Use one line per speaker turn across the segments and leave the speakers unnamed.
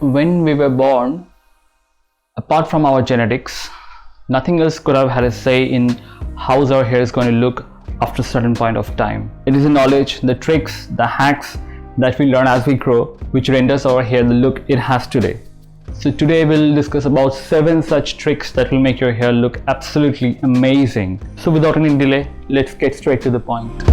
When we were born, apart from our genetics, nothing else could have had a say in how our hair is going to look after a certain point of time. It is the knowledge, the tricks, the hacks that we learn as we grow, which renders our hair the look it has today. So today we'll discuss about 7 such tricks that will make your hair look absolutely amazing. So without any delay, let's get straight to the point.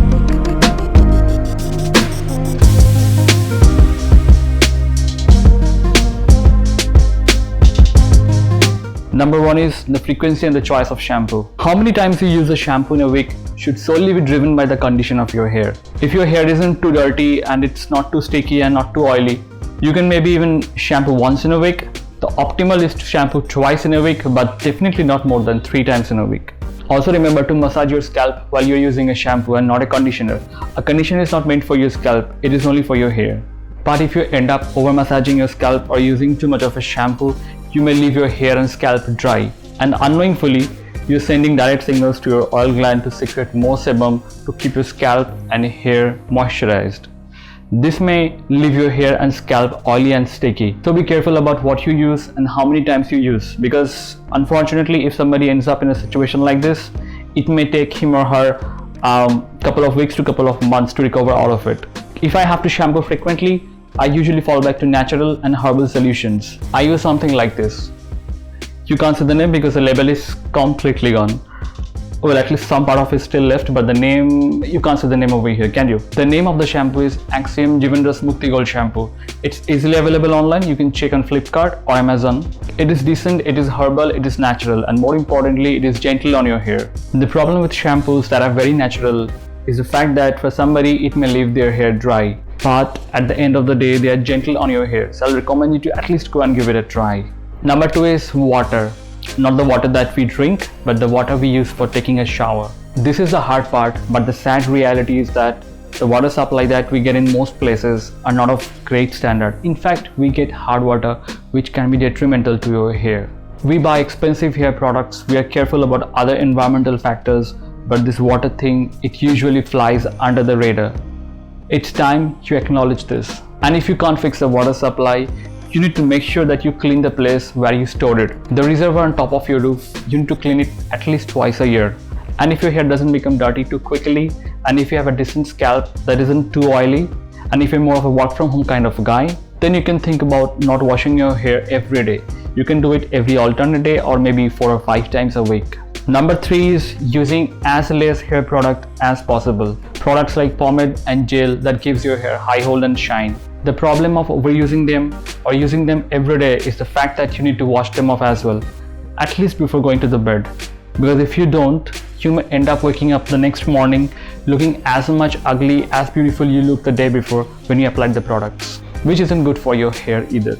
Number 1 is the frequency and the choice of shampoo. How many times you use a shampoo in a week should solely be driven by the condition of your hair. If your hair isn't too dirty and it's not too sticky and not too oily, you can maybe even shampoo once in a week. The optimal is to shampoo twice in a week, but definitely not more than 3 times in a week. Also remember to massage your scalp while you're using a shampoo and not a conditioner. A conditioner is not meant for your scalp, it is only for your hair. But if you end up over massaging your scalp or using too much of a shampoo, you may leave your hair and scalp dry, and unknowingly you're sending direct signals to your oil gland to secrete more sebum to keep your scalp and hair moisturized. This may leave your hair and scalp oily and sticky. So be careful about what you use and how many times you use, because unfortunately if somebody ends up in a situation like this, it may take him or her couple of weeks to couple of months to recover out of it. If I have to shampoo frequently, I usually fall back to natural and herbal solutions. I use something like this. You can't see the name because the label is completely gone. Well, at least some part of it is still left, but the name, you can't see the name over here, can you? The name of the shampoo is Axiom Jivandas Mukti Gold Shampoo. It's easily available online. You can check on Flipkart or Amazon. It is decent, it is herbal, it is natural, and more importantly, it is gentle on your hair. The problem with shampoos that are very natural is the fact that for somebody it may leave their hair dry. But at the end of the day, they are gentle on your hair. So I'll recommend you to at least go and give it a try. Number 2 is water. Not the water that we drink, but the water we use for taking a shower. This is the hard part, but the sad reality is that the water supply that we get in most places are not of great standard. In fact, we get hard water which can be detrimental to your hair. We buy expensive hair products, we are careful about other environmental factors, but this water thing, it usually flies under the radar. It's time you acknowledge this. And if you can't fix the water supply, you need to make sure that you clean the place where you stored it. The reservoir on top of your roof, you need to clean it at least twice a year. And if your hair doesn't become dirty too quickly, and if you have a decent scalp that isn't too oily, and if you're more of a work from home kind of guy, then you can think about not washing your hair every day. You can do it every alternate day or maybe 4 or 5 times a week. Number 3 is using as less hair product as possible. Products like pomade and gel that gives your hair high hold and shine. The problem of overusing them or using them every day is the fact that you need to wash them off as well, at least before going to the bed. Because if you don't, you may end up waking up the next morning looking as much ugly as beautiful you looked the day before when you applied the products, which isn't good for your hair either.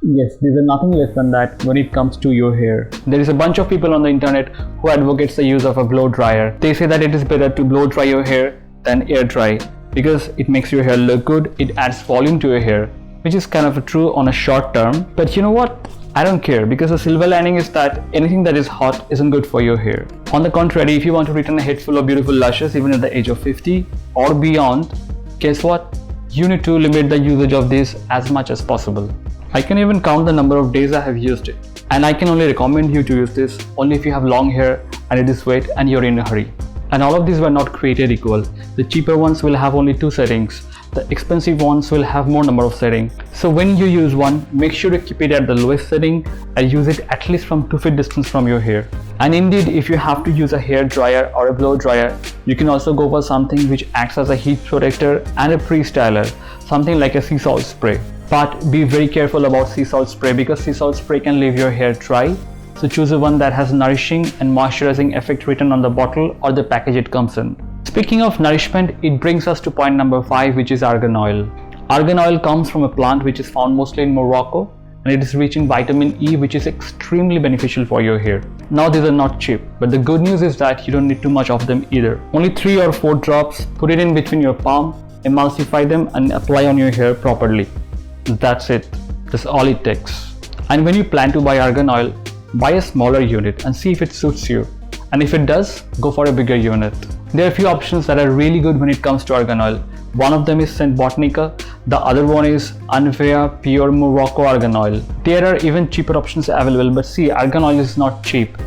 Yes, these are nothing less than that when it comes to your hair. There is a bunch of people on the internet who advocates the use of a blow dryer. They say that it is better to blow dry your hair than air dry because it makes your hair look good, it adds volume to your hair, which is kind of true on a short term. But you know what? I don't care, because the silver lining is that anything that is hot isn't good for your hair. On the contrary, if you want to retain a head full of beautiful luscious even at the age of 50 or beyond, guess what? You need to limit the usage of this as much as possible. I can even count the number of days I have used it, and I can only recommend you to use this only if you have long hair and it is wet and you're in a hurry. And all of these were not created equal. The cheaper ones will have only 2 settings. The expensive ones will have more number of settings. So when you use one, make sure to keep it at the lowest setting and use it at least from 2 feet distance from your hair. And indeed, if you have to use a hair dryer or a blow dryer, you can also go for something which acts as a heat protector and a pre-styler, something like a sea salt spray. But be very careful about sea salt spray because sea salt spray can leave your hair dry. So choose one that has nourishing and moisturizing effect written on the bottle or the package it comes in. Speaking of nourishment, it brings us to point number 5, which is argan oil. Argan oil comes from a plant which is found mostly in Morocco, and it is rich in vitamin E, which is extremely beneficial for your hair. Now these are not cheap, but the good news is that you don't need too much of them either. Only 3 or 4 drops, put it in between your palm, emulsify them and apply on your hair properly. That's it. That's all it takes. And when you plan to buy argan oil, buy a smaller unit and see if it suits you. And if it does, go for a bigger unit. There are a few options that are really good when it comes to argan oil. One of them is Saint Botanica, the other one is Anvea Pure Morocco Argan Oil. There are even cheaper options available, but see, argan oil is not cheap.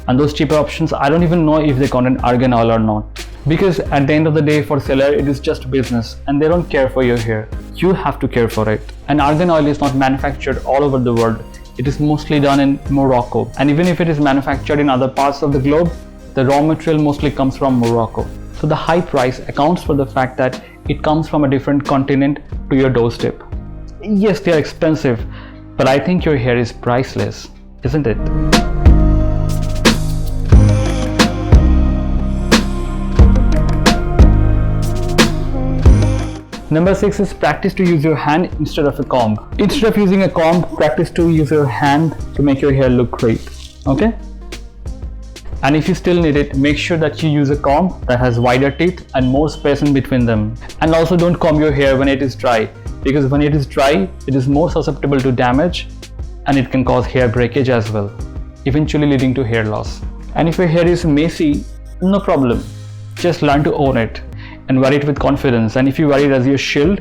And those cheaper options, I don't even know if they contain argan oil or not. Because at the end of the day, for seller, it is just business and they don't care for your hair. You have to care for it. And argan oil is not manufactured all over the world. It is mostly done in Morocco. And even if it is manufactured in other parts of the globe, the raw material mostly comes from Morocco. So the high price accounts for the fact that it comes from a different continent to your doorstep. Yes, they are expensive, but I think your hair is priceless, isn't it? Number 6 is practice to use your hand instead of a comb. Instead of using a comb, practice to use your hand to make your hair look great. Okay? And if you still need it, make sure that you use a comb that has wider teeth and more space in between them. And also don't comb your hair when it is dry, because when it is dry, it is more susceptible to damage and it can cause hair breakage as well, eventually leading to hair loss. And if your hair is messy, no problem. Just learn to own it and wear it with confidence. And if you wear it as your shield,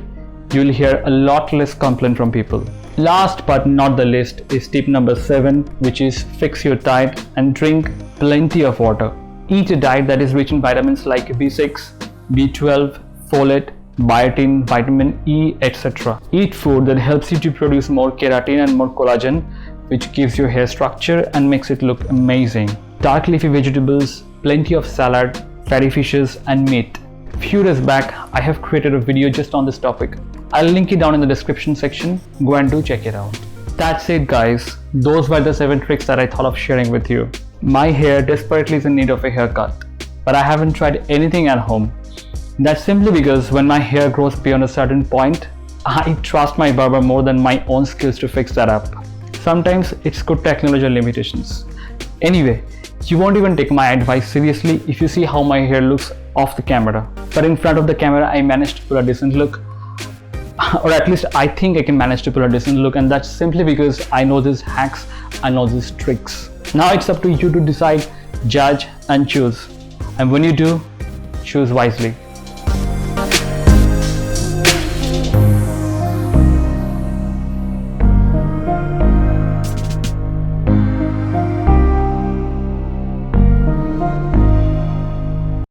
you will hear a lot less complaint from people. Last but not the least is tip number 7, which is fix your diet and drink plenty of water. Eat a diet that is rich in vitamins like B6, B12, folate, biotin, vitamin E, etc. Eat food that helps you to produce more keratin and more collagen, which gives your hair structure and makes it look amazing. Dark leafy vegetables, plenty of salad, fatty fishes and meat. Few days back, I have created a video just on this topic. I'll link it down in the description section. Go and do check it out. That's it guys. Those were the 7 tricks that I thought of sharing with you. My hair desperately is in need of a haircut, but I haven't tried anything at home. That's simply because when my hair grows beyond a certain point, I trust my barber more than my own skills to fix that up. Sometimes it's good technology limitations. Anyway, you won't even take my advice seriously if you see how my hair looks off the camera. But in front of the camera, I managed to pull a decent look. Or at least I think I can manage to pull a decent look, and that's simply because I know these hacks, I know these tricks. Now it's up to you to decide, judge and choose. And when you do, choose wisely.